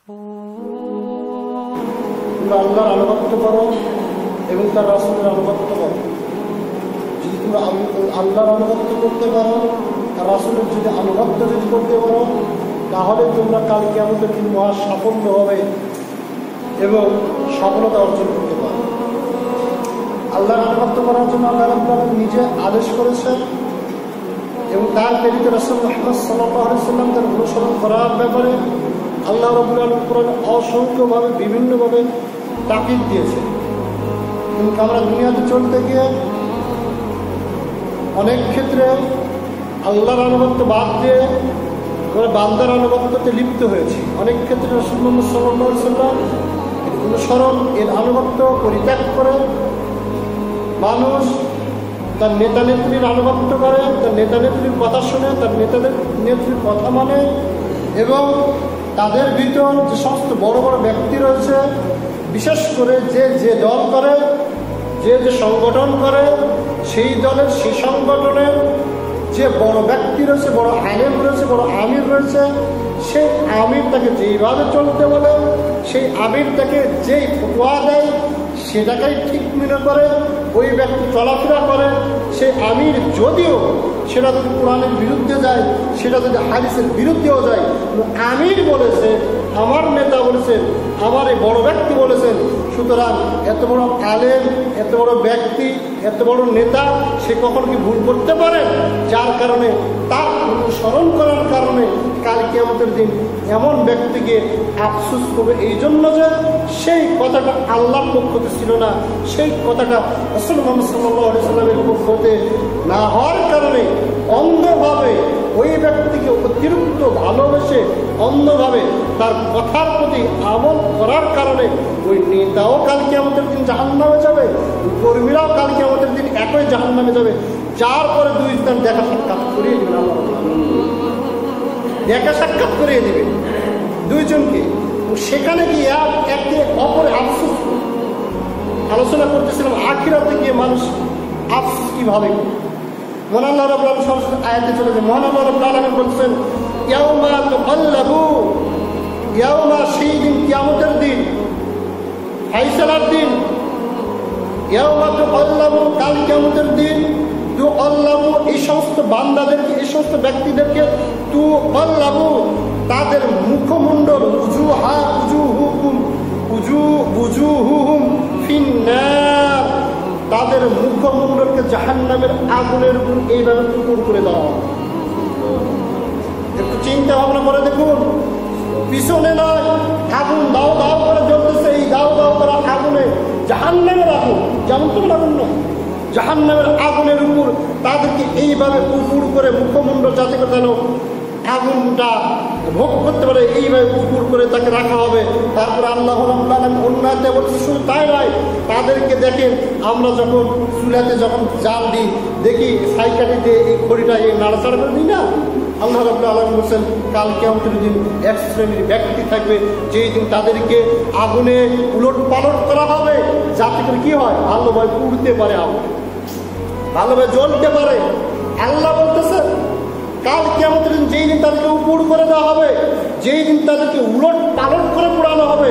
তোমরা আল্লাহর আনুগত্য করো এবং তার রাসূলের আনুগত্য করো। যদি তোমরা আল্লাহর আনুগত্য করতে পারো, আর রাসূলের যদি আনুগত্য যদি করতে পারো, তাহলে তোমরা কাল কিয়ামতের দিন মহা সাফল্য হবে এবং সফলতা অর্জন করতে পারো। আল্লাহর আনুগত্য করার জন্য আল্লাহ রাব্বুল আলামিন নিজে আদেশ করেছেন এবং তার প্রেরিত রাসূল মুহাম্মদ সাল্লাল্লাহু আলাইহি ওয়াসাল্লাম তার অনুসরণ করার ব্যাপারে আল্লাহ রাব্বুল আলামিন কোরআনে অসংখ্যভাবে বিভিন্নভাবে তাকিদ দিয়েছে। কিন্তু আমরা দুনিয়াতে চলতে গিয়ে অনেক ক্ষেত্রে আল্লাহর আনুগত্য বাদ দিয়ে আমরা বান্দার আনুগত্যতে লিপ্ত হয়েছি। অনেক ক্ষেত্রে রাসূল মুহাম্মদ সাল্লাল্লাহু আলাইহি ওয়াসাল্লাম অনুসরণ এর আনুগত্য পরিত্যাগ করে মানুষ তার নেতা নেত্রীর আনুগত্য করে, তার নেতা নেত্রীর কথা শুনে, তার নেত্রীর কথা মানে এবং তাদের ভিতর যে সমস্ত বড় বড় ব্যক্তি রয়েছে, বিশেষ করে যে দল করে, যে সংগঠন করে, সেই দলের সেই সংগঠনের যে বড় ব্যক্তি রয়েছে, বড় আলেম রয়েছে, বড় আমির রয়েছে, সেই আমির তাকে যেইভাবে চলতে বলে, সেই আমির তাকে যেই ফতোয়া দেয় সেটাকেই ঠিক মনে করে ওই ব্যক্তি চলাফেরা করে। সেই আমির যদিও সেটা যদি কোরআনের বিরুদ্ধে যায়, সেটা যদি হাদিসের বিরুদ্ধেও যায়, আমির বলেছে, আমার নেতা বলেছেন, আমার এই বড় ব্যক্তি বলেছেন, সুতরাং এত বড় আলেম, এত বড় ব্যক্তি, এত বড় নেতা সে কখন কি ভুল করতে পারে? যার কারণে তার অনুসরণ করার কারণে কাল কিয়ামতের দিন এমন ব্যক্তিকে আফসোস করবে, এই জন্য যে সেই কথাটা আল্লাহর পক্ষ থেকে ছিল না, সেই কথাটা রাসূল মুহাম্মদ সাল্লাল্লাহু আলাইহি ওয়াসাল্লামের পক্ষ হতে না হওয়ার কারণে অন্ধভাবে ওই ব্যক্তিকে অতিরিক্ত ভালোবেসে অন্ধভাবে তার কথার প্রতি আমল করার কারণে ওই নেতাও কাল কিয়ামতের দিন জাহান্নামে যাবে, কর্মীরাও কাল কিয়ামতের দিন একই জাহান্নামে যাবে। যার পরে দুই স্থান দেখা সাক্ষাৎ করিয়ে দেবেন, আল্লাহ দেখা সাক্ষাৎ করিয়ে দেবে দুইজনকে। সেখানে গিয়ে একে অপরে আফসোস আলোচনা করতেছিলাম আখিরাতে গিয়ে মানুষ আফসোস কিভাবে। মহান আল্লাহ রাব্বুল আলামিন সরাসরি আয়াতে চলে যায়। মহান আল্লাহ রাব্বুল আলামিন বলছেন, ইয়াউমা তুকাল্লাবু, ইয়াউমা সেই দিন, কিয়ামতের দিন, ফাইসালার দিন। ইয়াউমা তুকাল্লাবু, কাল কিয়ামতের দিন। তুকাল্লাবু, এই সমস্ত বান্দাদেরকে, এই সমস্ত ব্যক্তিদেরকে তুকাল্লাবু, তাদের মুখমণ্ডল, উজুহুহুম ফিন্নার, তাদের মুখমণ্ডলকে জাহান্নামের আগুনের উপর এইভাবে টুকর করে দেওয়া হবে। একটু চিন্তা ভাবনা করে দেখুন, পিছনে নয়, আগুন দাও দাও করে জ্বলতেছে, এই দাও দাও করা আগুনে, জাহান্নামের আগুন, যেমন তোমার আগুন নয়, জাহান্নামের আগুনের উপর তাদেরকে এইভাবে উপর করে মুখমণ্ডল যাতে করে যেন আগুনটা ভোগ করতে পারে এইভাবে উপর করে তাকে রাখা হবে। তারপরে আল্লাহ অন্যায়তে বলছে শুধু তাই নয়, তাদেরকে দেখেন আমরা যখন চুলাতে যখন জাল দিই, দেখি সাইকাটিতে এই খড়িটা এই নাড়াচাড়া করে দিই না, আল্লাহ রাব্বুল আলামিন বলছেন কাল কিয়ামতের দিন এক শ্রেণীর ব্যক্তি থাকবে, যেই দিন তাদেরকে আগুনে উলট পালট করা হবে, যাতে করে কি হয় ভালোভাবে পুড়তে পারে, আগুন ভালোভাবে জ্বলতে পারে। আল্লাহ বলতেছে কাল কিয়ামতের দিন যেই দিন তাদেরকে উপর করে দেওয়া হবে, যেই দিন তাদেরকে উলট পালট করে পোড়ানো হবে,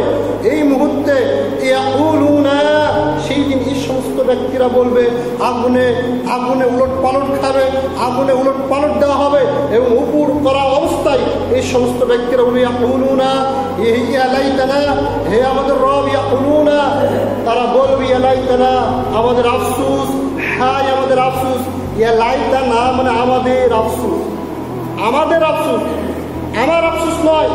এই মুহূর্তে সেই দিন এই সমস্ত ব্যক্তিরা বলবে, আগুনে আগুনে উলট পালট খাবে, আগুনে উলট পালট দেওয়া হবে এবং উপর করা অবস্থায় এই সমস্ত ব্যক্তিরা বলবে ইয়াকুলুনা ইয়া লাইতানা, হে আমাদের রব, ইয়াকুলুনা, তারা বলবে ইয়া লাইতানা, আমাদের আফসোস, হায় আমাদের আফসোস, ইয়া লাইতানা মানে আমাদের আফসোস, আমাদের আফসোস, আমার আফসোস নয়,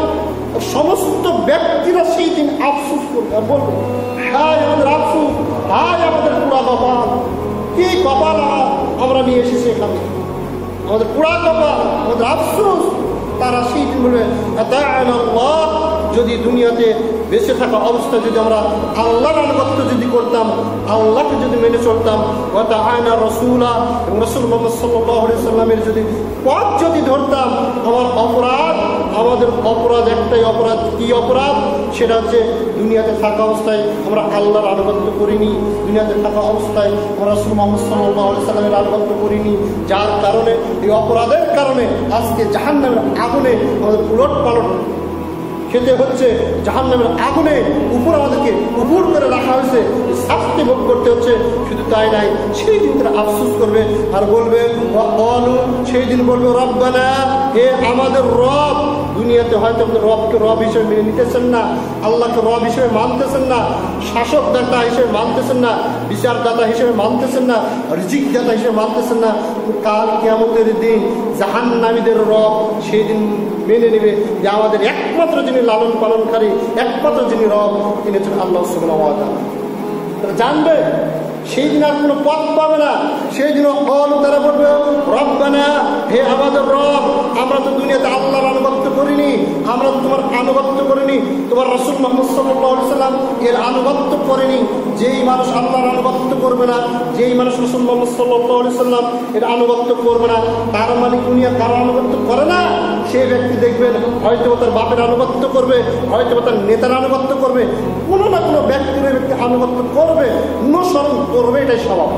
সমস্ত ব্যক্তিরা সেই দিন আফসোস করবে আর বলবে হায় আমাদের আফসোস, হায় আমাদের পুরা কপাল, কি কপাল আমরা নিয়ে এসেছি এখানে, আমাদের পুরা কপাল, আমাদের আফসোস। তারা সেই দিন বলবে আল্লাহ, যদি দুনিয়াতে বেঁচে থাকা অবস্থায় যদি আমরা আল্লাহর আনুগত্য যদি করতাম, আল্লাহকে যদি মেনে চলতাম, ওয়াতাআনা রাসূলা, এবং রাসূল মুহাম্মদ সাল্লাল্লাহু আলাইহি সাল্লামের যদি পথ যদি ধরতাম, আমাদের অপরাধ একটাই অপরাধ, কি অপরাধ? সেটা হচ্ছে দুনিয়াতে থাকা অবস্থায় আমরা আল্লাহর আনুগত্য করিনি, দুনিয়াতে থাকা অবস্থায় আমরা রাসূল মুহাম্মদ সাল্লাল্লাহু আলাইহি সাল্লামের আনুগত্য করিনি, যার কারণে এই অপরাধের কারণে আজকে জাহান্নামের আগুনে আমাদের উলট পালট খেতে হচ্ছে জাহান্নামের আগুনে, উপর আমাদেরকে উপর করে রাখা হয়েছে, শাস্তি ভোগ করতে হচ্ছে। শুধু তাই নাই, সেই দিন তারা আফসোস করবে আর বলবে, সেই দিন বলবে রব্বানা, হে আমাদের রব। দুনিয়াতে হয়তো আমাদের রবকে রব হিসেবে মেনে নিতেছেন না, আল্লাহকে রব হিসেবে মানতেছেন না, শাসক দাতা হিসেবে মানতেছেন না, বিচারদাতা হিসেবে মানতেছেন না, রিজিক দাতা হিসেবে মানতেছেন না। কাল কিয়ামতের দিন জাহান্নামীদের রব সেই দিন মেনে নেবে যে আমাদের একমাত্র যিনি লালন পালনকারী, একমাত্র যিনি রব, তিনি হচ্ছেন আল্লাহ সুবহানাহু ওয়া তাআলা। তারা জানবে সেই দিন আর কোনো পথ পাবে না। সেই দিন তারা বলবে রব্বানা, হে আমাদের রব, আমরা তো দুনিয়াতে আল্লাহর আনুগত্য করিনি, আমরা তো তোমার আনুগত্য করিনি, তোমার রাসূল মুহাম্মদ সাল্লাল্লাহু আলাইহি সাল্লাম এর আনুগত্য করেনি। যেই মানুষ আল্লাহর আনুগত্য করবে না, যেই মানুষ রাসূল মুহাম্মদ সাল্লাল্লাহু আলাইহি সাল্লাম এর আনুগত্য করবে না, তার মানে দুনিয়া কারো আনুগত্য করে না। সেই ব্যক্তি দেখবেন হয়তো তার বাপের আনুগত্য করবে, হয়তো তার নেতার আনুগত্য করবে, কোনো না কোনো ব্যক্তির ব্যক্তি আনুগত্য করবে, অনুসরণ করবে, এটাই স্বভাব।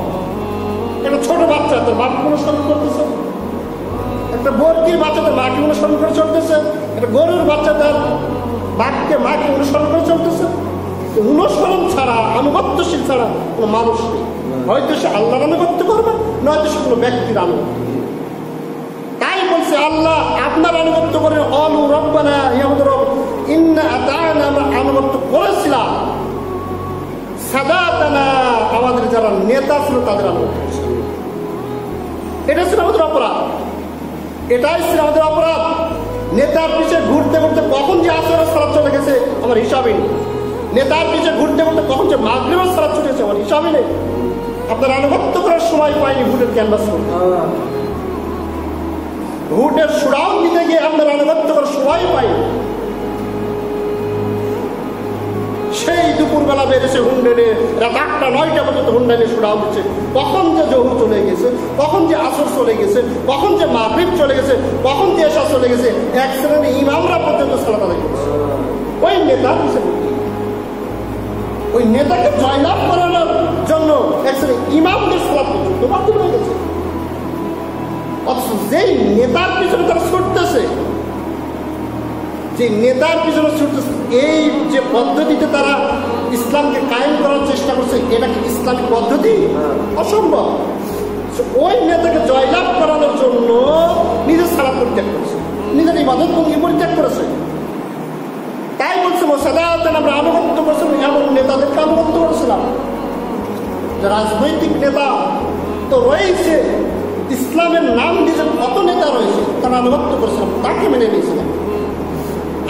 একটা ছোট বাচ্চা তার বাপকে অনুসরণ করতেছে, একটা বর্গির বাচ্চা তার মাকে অনুসরণ করে চলতেছে, একটা গরুর বাচ্চা তার বাপকে মাকে অনুসরণ করে চলতেছে। অনুসরণ ছাড়া, আনুগত্যশীল ছাড়া কোনো মানুষ নেই। হয়তো সে আল্লাহর আনুগত্য করবে, নয়তো সে কোনো ব্যক্তির আনুগত্য। তাই বলছে আল্লাহ আপনার আনুগত্য করে, অলু রব্বানা, হে আমাদের রব, ইন্না আতা'না, আমরা আনুগত্য করেছিলাম, সাদাতানা, আমাদের যারা নেতা ছিল তাদের আনুগত্য করেছিল। এটা ছিল আমাদের অপরাধ, এটাই ছিল আমাদের অপরাধ। নেতার পিছিয়ে ঘুরতে ঘুরতে কখন যে আসরের সালাত চলে গেছে আমার হিসাবই নেই। নেতার পিছিয়ে ঘুরতে ঘুরতে কখন যে মাগরিবের সালাত চলে গেছে আমার হিসাবই নেই। আপনার আনুগত্য করার সময় পাইনি ভোটের ক্যানভাস করতে, ভোটের সুরাউন দিতে গিয়ে আপনার আনুগত্য করার সময় পাইনি। সেই দুপুরবেলা বেরিয়েছে হুন্ডেনে, রাত 8টা 9টা পর্যন্ত হুন্ডেনে সুরাউন দিচ্ছে। কখন যে জোহর চলে গেছে, কখন যে আসর চলে গেছে, কখন যে মাগরিব চলে গেছে, কখন যে এশা চলে গেছে, এক শ্রেণী ইমামরা পর্যন্ত সালাত আদায় করেছে। ওই নেতা হিসেবে, ওই নেতাকে জয়লাভ করানোর জন্য এক শ্রেণী ইমামদের সালাত পর্যন্ত বাতিল হয়ে গেছে। অথচ যেই নেতার পিছনে তারা ছুটতেছে, যে নেতার পিছনে ছুটতেছে, এই যে পদ্ধতিতে তারা ইসলামকে কায়েম করার চেষ্টা করছে, এটা কি ইসলামিক পদ্ধতি? অসম্ভব। ওই নেতাকে জয়লাভ করানোর জন্য নিজের সালাত পরিত্যাগ করেছে, নিজের ইবাদত ভঙ্গি পরিত্যাগ করেছে। তাই বলছে মোসাদাতান, আমরা আনুগত্য করেছিলাম, এমন নেতাদেরকে আনুগত্য করেছিলাম। রাজনৈতিক নেতা তো রয়েছে, ইসলামের নাম দিয়ে কত নেতা রয়েছে, তারা আনুগত্য করেছিলাম, তাকে মেনে নিয়েছিলাম।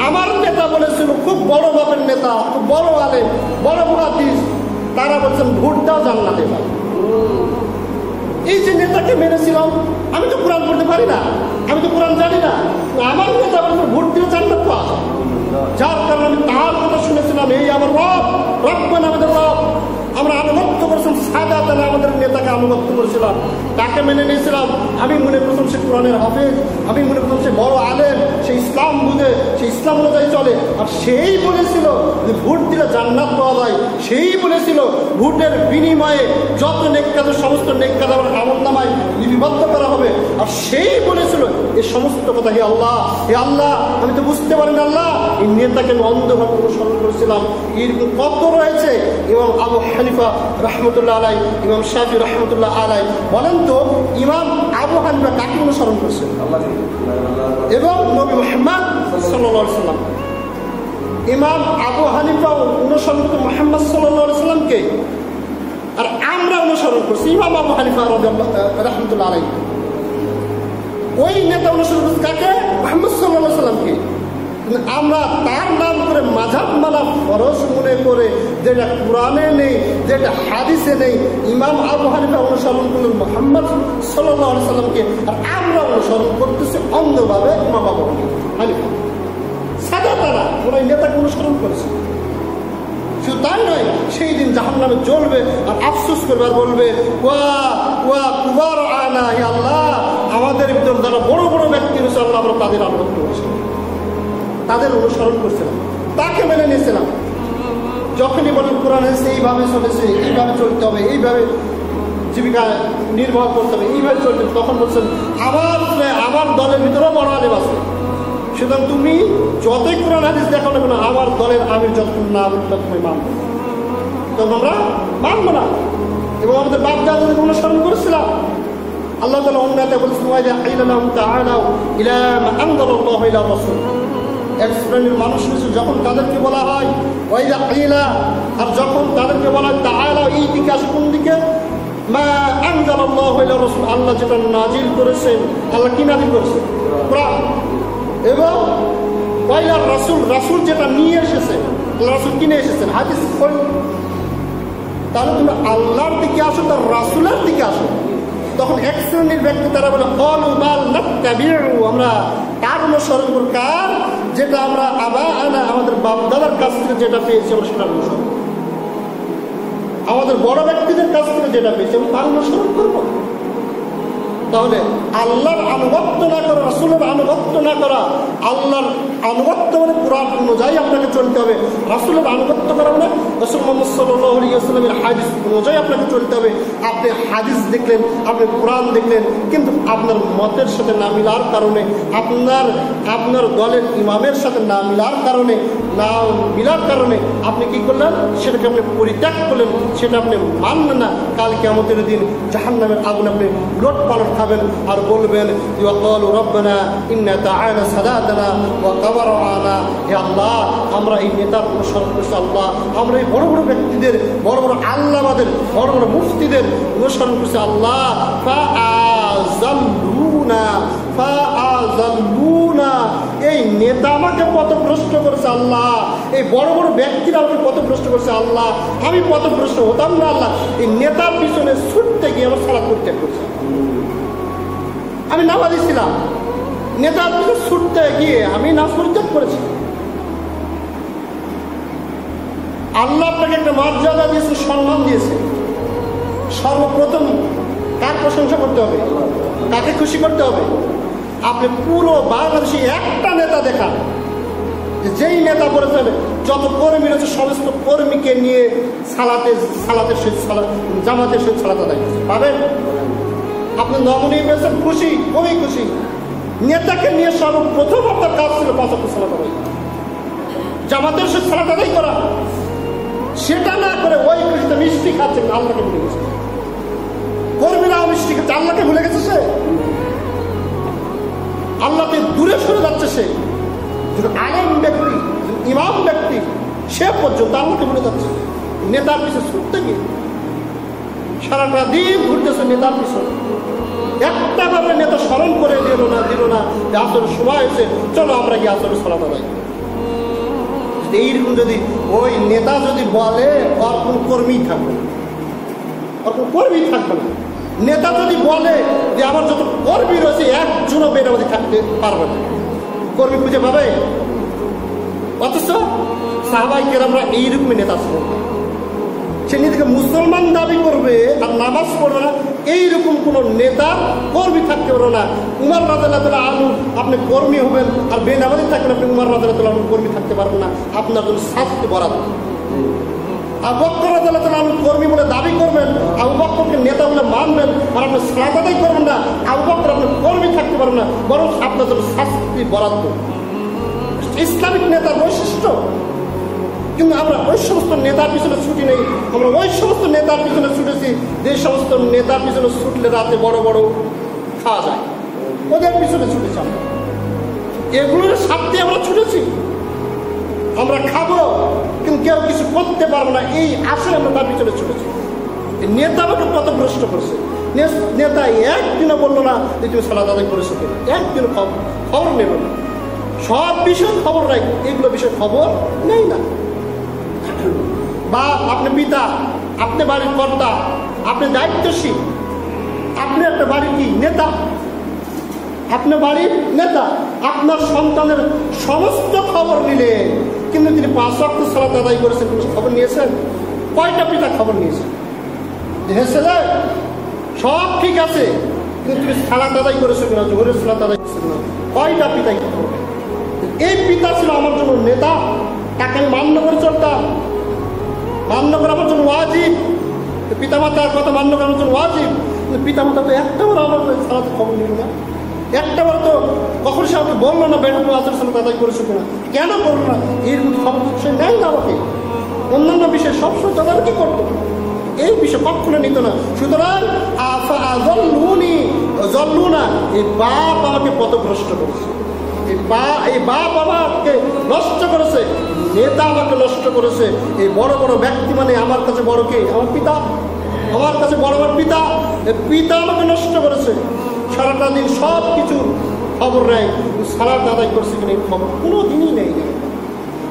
আমার নেতা বলেছিল, খুব বড় বাপের নেতা, খুব বড় আলেম, বড় মুহাদ্দিস, তারা বলছেন ভোট দাও জান্নাতে পাই। এই যে নেতাকে মেনেছিলাম, আমি তো কোরআন পড়তে পারি না, আমি তো কোরআন জানি না, আমার নেতা বলছেন ভোট দিয়ে জান্নাত পাওয়া যায়। যার কারণে আমি তার কথা শুনেছিলাম, এই আমার রব, রব্বানা, আমাদের রব। আমরা আনুগত্য করেছিলাম, সাদাতানা, আমাদের নেতাকে আনুগত্য করেছিলাম, তাকে মেনে নিয়েছিলাম। আমি মনে করতাম সে কোরআনের হাফেজ, আমি মনে করতাম সে বড় আলেম, সে ইসলাম বুঝে, সে ইসলাম অনুযায়ী চলে। আর সেই বলেছিল যে ভোট দিলে জান্নাত পাওয়া যায়, সেই বলেছিল ভোটের বিনিময়ে যত নেক কাজ, সমস্ত নেক কাজ আমার আমলনামায় লিপিবদ্ধ করা হবে। আর সেই বলেছিল এই সমস্ত কথা, হে আল্লাহ, হে আল্লাহ, আমি তো বুঝতে পারি না আল্লাহ, এই নেতাকে আমি অন্ধভাবে অনুসরণ করেছিলাম। এরকম কত রয়েছে। ইমাম আবু হানিফা রহমতুল্লাহ আলাই, ইমাম শাফি রহমতুল্লাহ আলাই, বলেন তো ইমাম আবু হানিফা কাকে অনুসরণ করছেন? এবং নবী মুহাম্মদ সাল্লাল্লাহু আলাইহি সাল্লাম। ইমাম আবু হানিফা অনুসরণ করতে মুহাম্মদ সাল্লাল্লাহু আলাইহি সাল্লামকে, আর আমরা অনুসরণ করছি ইমাম আবু হানিফা রহমতুল্লাহ আলাই। ওই নেতা অনুসরণ করছে কাকে? মুহাম্মদ সাল্লাল্লাহু আলাইহি সাল্লামকে। আমরা তার নাম করে মাযহাব মানা ফরজ মনে করে, যেটা কোরআনে নেই, যেটা হাদিসে নেই, ইমাম আবু হানিফা অনুসরণ করলেন মুহাম্মদ সাল্লাল্লাহু আলাইহি সাল্লামকে, আর আমরা অনুসরণ করতেছি অন্ধভাবে ইমাম আবু হানিফা। সাদা তারা ওরা নেতাকে অনুসরণ করেছে। শুধু তাই নয়, সেই দিন জাহান্নামে জ্বলবে আর আফসোস করবে আর বলবে, ওয়া ওয়া কুবার আনা, হে আল্লাহ, আমাদের ভিতর যারা বড় বড় ব্যক্তি রয়েছে আল্লাহ, আমরা তাদের আনুগত্য করেছিলাম, তাদের অনুসরণ করছিলাম, তাকে মেনে নিয়েছিলাম। যখনই বলেন কোরআন এসে এইভাবে চলেছে, এইভাবে চলতে হবে, এইভাবে জীবিকা নির্বাহ করতে হবে, এইভাবে চলতে হবে, তখন বলছেন আমার দলের ভিতরেও বড় আলেম আছে, সুতরাং তুমি যতই কোরআন হাদিস দেখো না কেন, আমার দলের আমির যতক্ষণ না বলি ততক্ষণ মানবো, তখন আমরা মানবো না। এবং আমাদের বাপ দাদাদের অনুসরণ করেছিলাম। আল্লাহ তাআলা অন্য আয়াতে বলেছেন, ওয়া ইযা কিলা লাহুম তাআলাউ ইলা মা আনজালাল্লাহু ইলা রাসূল। এক শ্রেণীর মানুষ রয়েছে, যখন তাদেরকে বলা হয় ওয়া ইযা কিলা, আর যখন তাদেরকে বলা হয় তাআলাউ, এই দিকে আসো, কোন দিকে? মা আনজালাল্লাহু ইলা রাসূল, আল্লাহ যেটা নাজিল করেছেন। আল্লাহ কি নাজিল করেছেন? কোরআন। এবং ওয়া ইলা রাসূল, রাসূল যেটা নিয়ে এসেছেন, আল্লাহ রাসূল কি নিয়ে এসেছেন? হাদিস। তাহলে তুমি আল্লাহর দিকে আসো, তার রাসূলের দিকে আসো। তখন এক শ্রেণীর ব্যক্তি তারা বলে ক্বালু বাল নাত্তাবিউ, আমরা তার অনুসরণ করব, কার? যেটা আমরা আমাদের বাপ দাদার কাছ থেকে যেটা পেয়েছি আমরা সেটা অনুসরণ, আমাদের বড় ব্যক্তিদের কাছ থেকে যেটা পেয়েছি আমরা তার অনুসরণ করবো। তাহলে আল্লাহর আনুগত্য না করা, রাসূলের আনুগত্য না করা, আল্লাহর আনুগত্য মানে কোরআন অনুযায়ী আপনাকে চলতে হবে। রাসূলের আনুগত্য করা মানে রাসূল মুহাম্মদ সাল্লাল্লাহু আলাইহি ওয়াসাল্লামের হাদিস অনুযায়ী আপনাকে চলতে হবে। আপনি হাদিস দেখলেন, আপনি কোরআন দেখলেন, কিন্তু আপনার মতের সাথে না মিলার কারণে, আপনার দলের ইমামের সাথে না মিলার কারণে, আপনি কি করলেন? সেটাকে আপনি পরিত্যাগ করলেন, সেটা আপনি মানলেন না। কাল কিয়ামতের দিন জাহান্নামের আগুন আপনি লোট পালট খাবেন আর বলবেন, ইয়াকালু রাব্বানা ইন্না তাআনা সাদাতানা ওয়া কাবারানা। হে আল্লাহ, আমরা এই নেতার অনুসরণ করেছি, আল্লাহ আমরা এই বড় বড় ব্যক্তিদের, বড় বড় আল্লামাদের, বড় বড় মুফতিদের অনুসরণ করেছি, আল্লাহ ফাআযাল্লুনা, এই নেতা আমাকে পথভ্রষ্ট করেছে আল্লাহ, এই বড় বড় ব্যক্তিরা আমাকে পথভ্রষ্ট করেছে আল্লাহ, আমি পথভ্রষ্ট হতাম না আল্লাহ। এই নেতার পিছনে ছুটতে গিয়ে আমার সালাত পরিত্যাগ করেছে। আমি নামাজি ছিলাম, নেতার পিছনে ছুটতে গিয়ে আমি নামাজ পরিত্যাগ করেছি। আল্লাহ আপনাকে একটা মর্যাদা দিয়েছে, সম্মান দিয়েছে। সর্বপ্রথম কার প্রশংসা করতে হবে? কাকে খুশি করতে হবে? আপনি পুরো বাংলাদেশে একটা নেতা দেখান, যেই নেতা বলেছেন যত কর্মী রয়েছে সমস্ত কর্মীকে নিয়ে জামাতের সহিত সালাত আদায় পাবেন? আপনি নমনীয় পেয়েছেন, খুশি, খুবই খুশি। নেতাকে নিয়ে সর্বপ্রথম আপনার কাজ ছিল ৫ ওয়াক্ত সালাত আদায়, জামাতের সহিত সালাত আদায় করা। সেটা না করে ওই খুশিতে মিষ্টি খাচ্ছেন, আল্লাহকে ভুলে গেছে। কর্মীরাও মিষ্টি খাচ্ছে, আল্লাহকে ভুলে গেছে সে, আল্লাহকে দূরে সরে যাচ্ছে সে। আলেম ব্যক্তি, ইমাম ব্যক্তি, সে পর্যন্ত আল্লাহকে ভুলে যাচ্ছে নেতার পিছনে ছুটতে গিয়ে। সারাটা দিন ঘুরতেছে নেতার পিছনে, একটা ভাবে নেতা স্মরণ করে দিল না যে আসরের সময় হয়েছে, চলো আমরা গিয়ে আসরের সালাত আদায় করি। এইরকম যদি ওই নেতা যদি বলে, আর কোন কর্মী থাকবে না, আর কোন কর্মী থাকবে না। নেতা যদি বলে যে আমার যত কর্মী রয়েছে একজনও বেনামাজি থাকতে পারবে না, কর্মী খুঁজে পাবে? অথচ সাহাবায়ে কেরামরা এইরকমই নেতা ছিল। সে নিজেকে মুসলমান দাবি করবে আর নামাজ পড়বে না, এইরকম কোন নেতা কর্মী থাকতে পারবে না। উমর রাদিয়াল্লাহু তাআলা আনহু আপনি কর্মী হবেন আর বেনামাজি থাকবেন, আপনি উমর রাদিয়াল্লাহু তাআলা আনহু কর্মী থাকতে পারবেন না, আপনার জন্য শাস্তি বরাদ্দ। আবু বকর রাদিয়াল্লাহু তাআলা আনহু কর্মী বলে দাবি করবেন, আবু বকরকে নেতা বলে মানবেন, আর আপনি সালাত আদায় করবেন না, আবু বকর আপনি কর্মী থাকতে পারবেন না, বরং আপনার জন্য শাস্তি বরাদ্দ। ইসলামিক নেতার বৈশিষ্ট্য। কিন্তু আমরা ওই সমস্ত নেতার পিছনে ছুটি নেই, আমরা ওই সমস্ত নেতার পিছনে ছুটেছি যে সমস্ত নেতার পিছনে ছুটলে রাতে বড় বড় খাওয়া যায়, ওদের পিছনে ছুটেছি আমরা। এগুলোর স্বার্থে আমরা ছুটেছি, আমরা খাবো কিন্তু কেউ কিছু করতে পারবো না, এই আশায় আমরা তার পিছনে ছুটেছি। নেতা আমাকে পথভ্রষ্ট করছে। নেতা একদিনও বললো না যে তুমি সালাত আদায় করেছো, একদিনও খবর নেব না, সব বিষয়ের খবর রাখ, এগুলো বিষয়ের খবর নেই না। বা আপনি পিতা, আপনি বাড়ির কর্তা, আপনি দায়িত্বশীল, আপনি একটা বাড়ির কি নেতা, আপনি বাড়ির নেতা, আপনার সন্তানের সমস্ত খবর নিলেন, কিন্তু তিনি ৫ ওয়াক্ত সালাত আদায় করেছেন, কোনো খবর নিয়েছেন? কয়টা পিতা খবর নিয়েছেন? হ্যাঁ ছেলে সব ঠিক আছে, কিন্তু তুমি সালাত আদায় করেছো কিনা, জোহরের সালাত আদায় করেছো কিনা, কয়টা পিতাই খবর? এই পিতা ছিল আমার জন্য নেতা, তাকে আমি মান্য করে চলতাম, মান্য করা আমার জন্য ওয়াজিব। পিতামাতার কথা মান্য করার জন্য ওয়াজিব, কিন্তু পিতামাতা তো একটা আমার সালাত খবর নিল না, একটাবার তো কখন সে আমাকে বললো না বেটা আসর সালাত আদায় করেছো কিনা, কেন করলো না, এরকম খবর সে নেয় না আমাকে। অন্যান্য বিষয়ে সবসময় তদারকি করতো, এই বিষয় কখনো নিত না। সুতরাং এই বাপ আমাকে পথভ্রষ্ট করেছে, এই বাপ আমাকে নষ্ট করেছে, নেতা আমাকে নষ্ট করেছে। এই বড় বড় ব্যক্তি মানে আমার কাছে বড় কে? আমার পিতা। আমার কাছে বড় বড় পিতা, এই পিতা আমাকে নষ্ট করেছে। সারাটা দিন সব কিছুর খবর নেয়, সালাত আদায় করছে কিনা এই খবর কোনো দিনই নেই।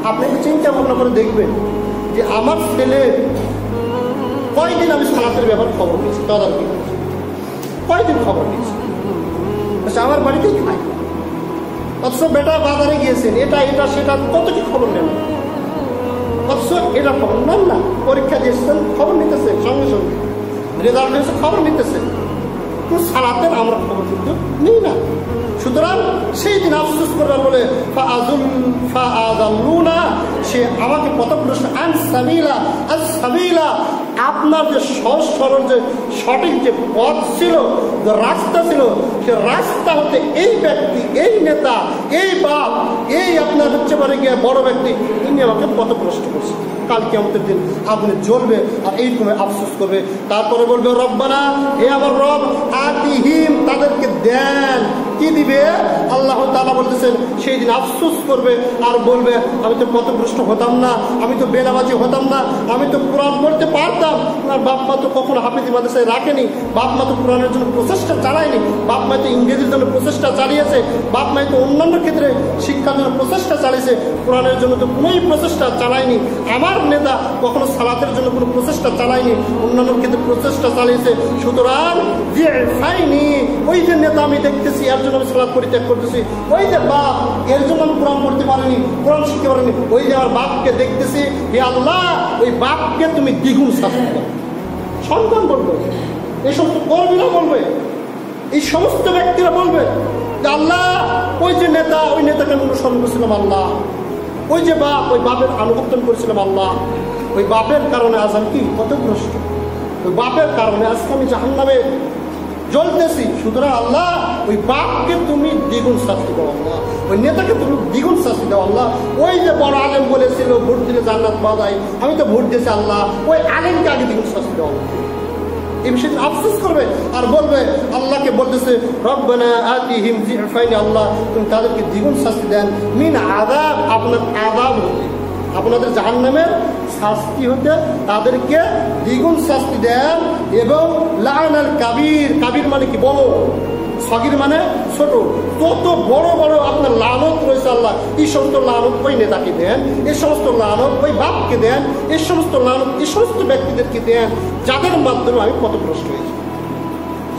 আপনি একটু চিন্তা ভাবনা করে দেখবেন যে আমার ছেলে কয়দিন আমি সালাতের ব্যাপারে খবর নিয়েছি, তদারকি করেছি, কয়দিন খবর নিয়েছি। আচ্ছা, আমার বাড়িতেই খাই, অথচ বেটা বাজারে গিয়েছেন, এটা এটা সেটা কত কি খবর নেন, অথচ এটা খবর নেন না। পরীক্ষা দিয়েছেন, খবর নিতেছে, সঙ্গে সঙ্গে রেজাল্ট হয়েছে, খবর নিতেছে, কিন্তু সালাতের আমরা খবর কিন্তু নিই না। সুতরাং সেই দিন আফসোস করবার বলে সে আমাকে পথভ্রষ্ট আপনার যে সহজ সরল যে সঠিক যে পথ ছিল, যে রাস্তা ছিল, সে রাস্তা হতে এই ব্যক্তি, এই নেতা, এই বাপ, এই আপনার হচ্ছে পারে গিয়ে বড় ব্যক্তি, ইনি আমাকে পথভ্রষ্ট করছে। কাল কিয়ামতের দিন আপনি জ্বলবে আর এইরকম আফসোস করবে। তারপরে বলবে রব্বানা, হে আমার রব, আতিহিম, তাদেরকে দেন। কি দিবে? আল্লাহ তাআলা বলতেছেন সেই দিন আফসোস করবে আর বলবে আমি তো পথভ্রষ্ট হতাম না, আমি তো বেনামাজি হতাম না, আমি তো কোরআন পড়তে পারতাম। আর বাপ মা তো কখনো হাফেজি মাদ্রাসায় রাখেনি, বাপ মা তো কোরআনের জন্য প্রচেষ্টা চালায়নি, বাপ মা তো ইংরেজির জন্য প্রচেষ্টা চালিয়েছে, বাপ মা তো অন্যান্য ক্ষেত্রে শিক্ষার জন্য প্রচেষ্টা চালিয়েছে, কোরআনের জন্য তো কোনোই প্রচেষ্টা চালায়নি। আমার নেতা কখনো সালাতের জন্য কোনো প্রচেষ্টা চালায়নি, অন্যান্য ক্ষেত্রে প্রচেষ্টা চালিয়েছে। সুতরাং যে ফাইনি, ওই যে নেতা আমি দেখতেছি এর জন্য আমি সালাত পরিত্যাগ করতেছি, ওই যে বাপ এর জন্য আমি কোরআন পড়তে পারিনি, কোরআন শিখতে পারিনি, ওই যে আমার বাপকে দেখতেছি, হে আল্লাহ ওই বাপকে তুমি দ্বিগুণ শাস্তি দাও। সন্তান বলবে, এই সমস্ত কর্মীরা বলবে, এই সমস্ত ব্যক্তিরা বলবে যে আল্লাহ ওই যে নেতা, ওই নেতাকে আমি অনুসরণ করছিলাম আল্লাহ, ওই যে বাপ, ওই বাপের আনুগত্য করেছিলাম আল্লাহ, ওই বাপের কারণে আজ আমি কি পথভ্রষ্ট, ওই বাপের কারণে আজকে আমি জাহান্নামে জ্বলতেছি। সুতরাং আল্লাহ ওই বাপকে তুমি দ্বিগুণ শাস্তি দাও আল্লাহ, ওই নেতাকে তুমি দ্বিগুণ শাস্তি দাও আল্লাহ। ওই যে বড় আলেম বলেছিল ভোট দিলে জান্নাত পাওয়া যায়, আমি তো ভোট দিয়েছি আল্লাহ, ওই আলেমকে আগে দ্বিগুণ শাস্তি দাও আল্লাহ। এই বিষয়ে আফসোস করবে আর বলবে, আল্লাহকে বলতেছে রব্বানা আতিহিম যিফাইনি, আল্লাহ তুমি তাদেরকে দ্বিগুণ শাস্তি দেন, মিন আযাব, আপনার আযাব হতে, আপনাদের জাহান্নামের শাস্তি হতে তাদেরকে দ্বিগুণ শাস্তি দেন। এবং লাআনাল কাবীর, কাবীর মানে কি? বড়, সগীর মানে ছোট, তত বড় বড় আপনার লানত রয়েছে আল্লাহ, এই সমস্ত লানত ওই নেতাকে দেন, এই সমস্ত লানত ওই বাপকে দেন, এই সমস্ত লানত এই সমস্ত ব্যক্তিদেরকে দেন যাদের মাধ্যমে আমি পথভ্রষ্ট হয়েছি।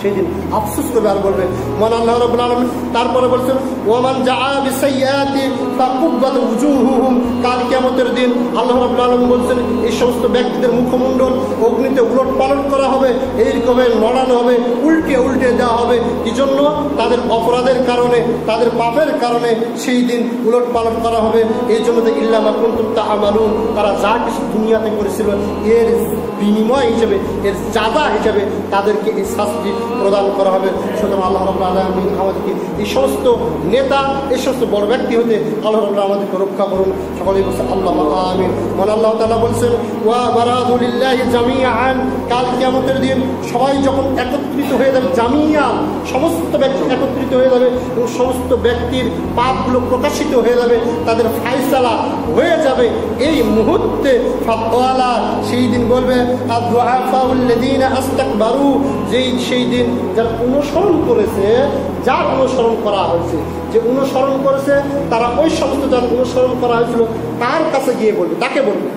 সেই দিন আফসোস করবে আর বলবে মান আল্লাহ রাব্বুল আলামিন। তারপরে বলছেন ওয়ামান জাআ বিসাইয়্যাতি ফাকুব্বাত উজুহুহুম, কাল কিয়ামতের দিন আল্লাহ রাব্বুল আলামিন বলছেন এই সমস্ত ব্যক্তিদের মুখমণ্ডল অগ্নিতে উলট পালট করা হবে, এইরকমে লড়ানো হবে, উল্টে উল্টে দেওয়া হবে। কি জন্য? তাদের অপরাধের কারণে, তাদের পাপের কারণে সেই দিন উলট পালট করা হবে। এই জন্য তো ইল্লা মা কুনতুম তা'মালুন, তারা যা কিছু দুনিয়াতে করেছিল এর বিনিময় হিসেবে, এর চাঁদা হিসেবে তাদেরকে এই শাস্তি প্রদান করা হবে। সুতরাং আল্লাহ রাব্বুল আলামিন আমাদেরকে এই সমস্ত নেতা, এই সমস্ত বড় ব্যক্তি হতে আল্লাহ রাব্বুল আলামিন আমাদেরকে রক্ষা করুন। সকলেই বলছে আল্লাহুম্মা আমিন। মানে আল্লাহ তাআলা বলছেন ওয়া বারাদু লিল্লাহি জামিআন, কাল কিয়ামতের দিন সবাই যখন একত্রিত হয়ে যাবে, জামিআন সমস্ত ব্যক্তি একত্রিত হয়ে যাবে এবং সমস্ত ব্যক্তির পাপগুলো প্রকাশিত হয়ে যাবে, তাদের ফায়সালা হয়ে যাবে এই মুহূর্তে। ফাকালা, সেই দিন বলবে আদ-দুআফাউল্লাযীনা আস্তাকবারু, যেই সেই দিন যারা অনুসরণ করেছে, যার অনুসরণ করা হয়েছে, যে অনুসরণ করেছে তারা ওই সমস্ত যার অনুসরণ করা হয়েছিল তার কাছে গিয়ে বলবে, তাকে বলবে,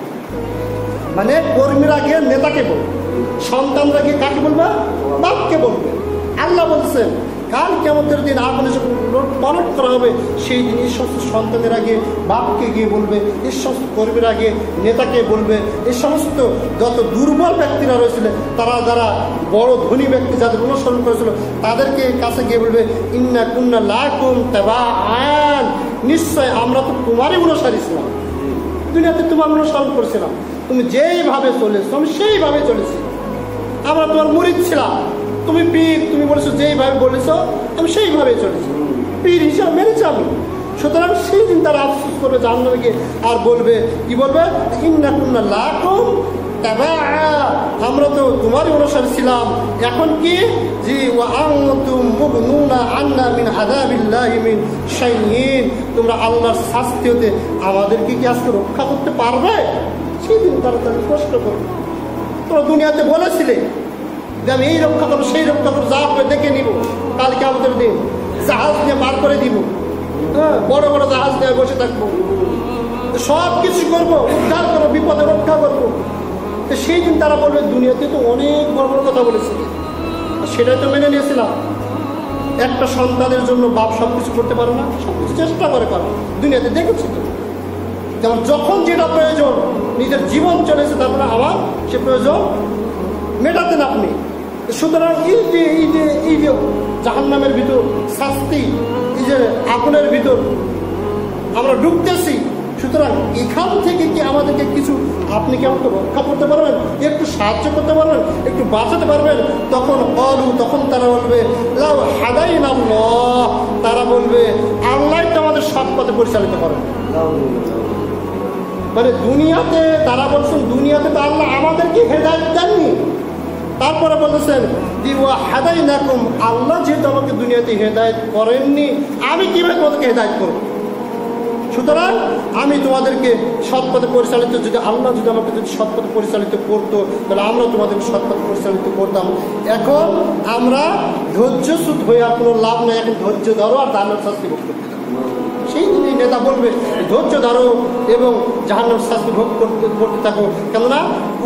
মানে কর্মীরা গিয়ে নেতাকে বলবে, সন্তানরা গিয়ে কাকে বলবে? বাপকে বলবে। আল্লাহ বলছেন কাল কিয়ামতের দিন আগুনে যখন পালট করা হবে সেই দিন এই সমস্ত সন্তানেরা গিয়ে বাপকে গিয়ে বলবে, এই সমস্ত কর্মীরা গিয়ে নেতাকে বলবে, এই সমস্ত যত দুর্বল ব্যক্তিরা রয়েছিল, তারা যারা বড় ধনী ব্যক্তি যাদের অনুসরণ করেছিল তাদেরকে কাছে গিয়ে বলবে ইন্না কুন্না লাকুম তাবাআন, নিশ্চয় আমরা তো তোমারই অনুসারী ছিলাম, দুনিয়াতে তোমার অনুসরণ করছিলাম, তুমি যেইভাবে চলেছো আমি সেইভাবে চলেছি, আমরা তোমার মুরিদ ছিলাম, তুমি পীর, তুমি বলেছো যেইভাবে বলেছো আমি সেইভাবে চলেছি, পীর হিসাবে মেনেছি আমি। সুতরাং সেই দিন তারা আফসোস করবে জাহান্নামে গিয়ে, আর বলবে কি বলবে, ইন্না কুন্না লাকুম তাবাআ, আমরা তো তোমারই অনুসারী ছিলাম, এখন কি জি ওয়া আনতুম মুগনুনা আন্না মিন আযাবিল্লাহি মিন শাইইন, তোমরা আল্লাহর শাস্তি হতে আমাদেরকে কি আজকে রক্ষা করতে পারবে? সেই দিন তারা তাদের প্রশ্ন করবে, তোমরা দুনিয়াতে বলেছিলে যে আমি এই রক্ষা করবো সেই রক্ষা করবো, যা হবে দেখে নিব, কালকে আমাদের দিন জাহাজ নিয়ে পার করে দিব, হ্যাঁ বড় বড় জাহাজ নিয়ে বসে থাকবো, সব কিছু করবো, উদ্ধার করবো, বিপদে রক্ষা করবো। তো সেই দিন তারা বলবে দুনিয়াতে তো অনেক বড় বড় কথা বলেছে, সেটাই তো মেনে নিয়েছিলাম। একটা সন্তানের জন্য বাপ সব কিছু করতে পারে না, সব কিছু চেষ্টা করে পারো, দুনিয়াতে দেখেছি তো। যেমন যখন যেটা প্রয়োজন নিজের জীবন চলেছে, তারপরে আবার সে প্রয়োজন মেটাতেন আপনি। সুতরাং এই যে জাহান্নামের ভিতর শাস্তি, এই যে আগুনের ভিতর আমরা ডুবতেছি, সুতরাং এখান থেকে কি আমাদেরকে কিছু আপনি কি আমাকে রক্ষা করতে পারবেন, একটু সাহায্য করতে পারবেন, একটু বাঁচাতে পারবেন? তখন তারা বলবে লাউ হাদাইনাল্লাহ, তারা বলবে আল্লাহ তো আমাদের সৎ পথে পরিচালিত করেন। মানে দুনিয়াতে তারা বলছেন দুনিয়াতে তো আল্লাহ আমাদেরকে হেদায়েত দেননি, তারপরে বলতেছেন দিওয়া হাদাইনাকুম, আল্লাহ যেহেতু আমাকে দুনিয়াতে হেদায়েত করেননি, আমি কিভাবে তোমাদেরকে হেদায়েত করব? সুতরাং আমি তোমাদেরকে সৎ পথে পরিচালিত, যদি আল্লাহ যদি আমাকে যদি সৎ পথে পরিচালিত করতো তাহলে আমরা তোমাদেরকে সৎ পথে পরিচালিত করতাম। এখন আমরা ধৈর্যচ্যুত হয়ে আর কোনো লাভ নেই, এখন ধৈর্য ধরো আর জাহান্নামের শাস্তি ভোগ করতে থাকো। সেই দিনই নেতা বলবে ধৈর্য ধরো এবং জাহান্নামের শাস্তি ভোগ করতে থাকো, কেননা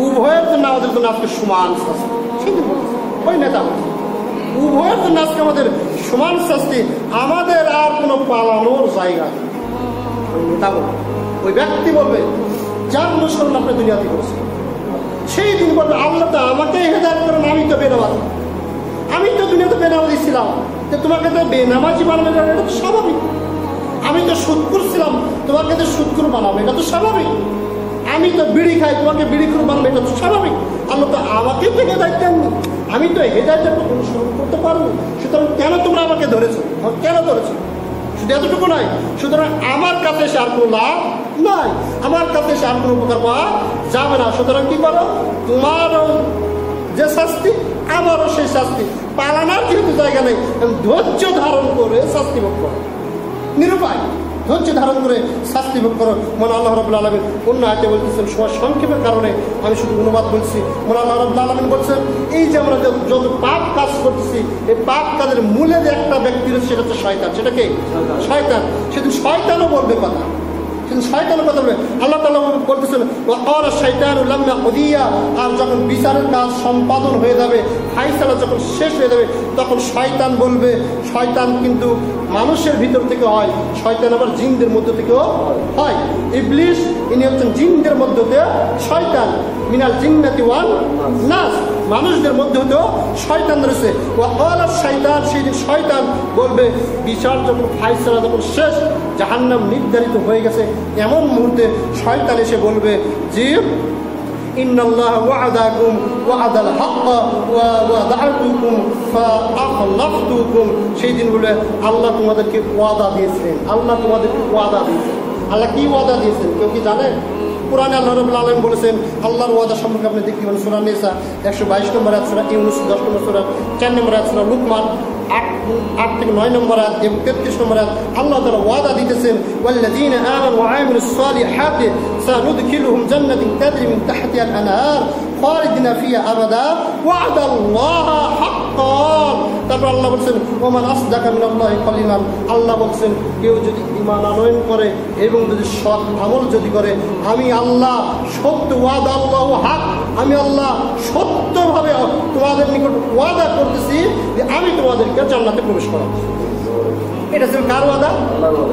উভয়ের জন্য আমাদের জন্য আজকে সমান শাস্তি। সেই দিন বলছে ওই নেতা বলছে উভয়ের জন্য আজকে আমাদের সমান শাস্তি, আমাদের আর কোনো পালানোর জায়গা নেই। ওই ব্যক্তি বলবে যার অনুসরণ আপনি দুনিয়াতে করেছেন, সেই দিন বলবে আল্লাহ তো আমাকে হেদায়েত করেন, আমি তো বেনামাজি, আমি তো দুনিয়াতে বেনামাজি ছিলাম, তোমাকে তো বেনামাজি বানাবে, এটা তো স্বাভাবিক। আমি তো সুদখোর ছিলাম, তোমাকে তো সুদখোর বানাবে, এটা তো স্বাভাবিক। আমি তো বিড়ি খাই, তোমাকে বিড়িখোর বানাবে, এটা তো স্বাভাবিক। আল্লাহ তো আমাকে তো হেদায়েত দেননি, আমি তো হেদায়েতের অনুসরণ করতে পারবো, সুতরাং কেন তোমরা আমাকে ধরেছো, কেন ধরেছো? শুধু এতটুকু নয়, সুতরাং আমার কাছে এসে আর কোনো লাভ নাই, আমার কাছে এসে আর কোনো উপকার পাওয়া যাবে না। সুতরাং কি করো, তোমারও যে শাস্তি আমারও সেই শাস্তি, পালানোর যেহেতু জায়গা নেই, ধৈর্য ধারণ করে শাস্তি ভোগ করো, নিরুপায় ধৈর্য ধারণ করে শাস্তি ভোগ করো। মনে আল্লাহ রাব্বুল আলামিন অন্য আয়াতে বলতেছেন, সময় সংক্ষেপের কারণে আমি শুধু অনুবাদ বলছি। মনে আল্লাহ রাব্বুল আলামিন বলছেন এই যে আমরা যত পাপ কাজ করতেছি, এই পাপ কাজের মূলে যে একটা ব্যক্তি রয়েছে সেটা হচ্ছে শয়তান। সেটা কে? শয়তান। সেদিন শয়তানও বলবে কথা, কিন্তু শয়তানের কথা বলে আল্লাহ তাআলা বলতেছেন ওয়াকারা শাইতানু লাম্মা কুদিয়া, আর যখন বিচারের কাজ সম্পাদন হয়ে যাবে, ফায়সালা যখন শেষ হয়ে যাবে, তখন শয়তান বলবে, শয়তান কিন্তু মানুষের ভিতর থেকে হয়, শয়তান আবার জিনদের মধ্য থেকেও হয়। ইবলিস ইনি হচ্ছেন জিনদের মধ্য থেকে শয়তান, মিনাল জিন্নাতি ওয়ান নাস, মানুষদের মধ্যে হতেও শয়তান রয়েছে। ওয়াকালা শাইতান, সেই দিন শয়তান বলবে বিচার যখন ফায়সালা যখন শেষ, জাহান্নাম নির্ধারিত হয়ে গেছে, এমন মুহূর্তে শয়তান এসে বলবে যে ইন্নাল্লাহা ওয়া'আদাকুম ওয়া'আদাল হাক্কা ওয়া ওয়া'দাতুকুম ফাআখলাফতুকুম, সেই দিন বলে আল্লাহ তোমাদেরকে ওয়াদা দিয়েছেন, আল্লাহ তোমাদেরকে ওয়াদা দিয়েছেন। আল্লাহ কি ওয়াদা দিয়েছেন কেউ কি জানে? কোরআনে আল্লাহ রাব্বুল আলামিন বলেছেন আল্লাহর ওয়াদা সম্পর্কে আপনি দেখতে পাবেন সূরা নিসা 122 নম্বর আয়াত, সূরা ইউনূস 10 নম্বর সূরা 4 নম্বর আয়াত, সূরা লুকমান 8 থেকে 9 নম্বর আয়াত এবং 33 নম্বর আয়াত। আল্লাহ তাআলা ওয়াদা দিতেছেন ওয়াল্লাযীনা আমানু ওয়া আমিলুস সালিহাতি সানুদখিলুহুম জান্নাতিন তাজরি মিন তাহতিহা আল-আনহার খালিদিনা ফিহা আবাদা ওয়া'দাল্লাহা হাক্কান। তারপর আল্লাহ বলছেন ওমান আসদাকা মিনাল্লাহি কালিমান, আল্লাহ বলছেন কেউ যদি ঈমান আনয়ন করে এবং যদি সৎ আমল যদি করে, আমি আল্লাহ সত্য, ওয়াদা আল্লাহু হক, আমি আল্লাহ সত্যভাবে তোমাদের নিকট ওয়াদা করতেছি যে আমি তোমাদেরকে জান্নাতে প্রবেশ করাবো। এটা ছিল কার ওয়াদা?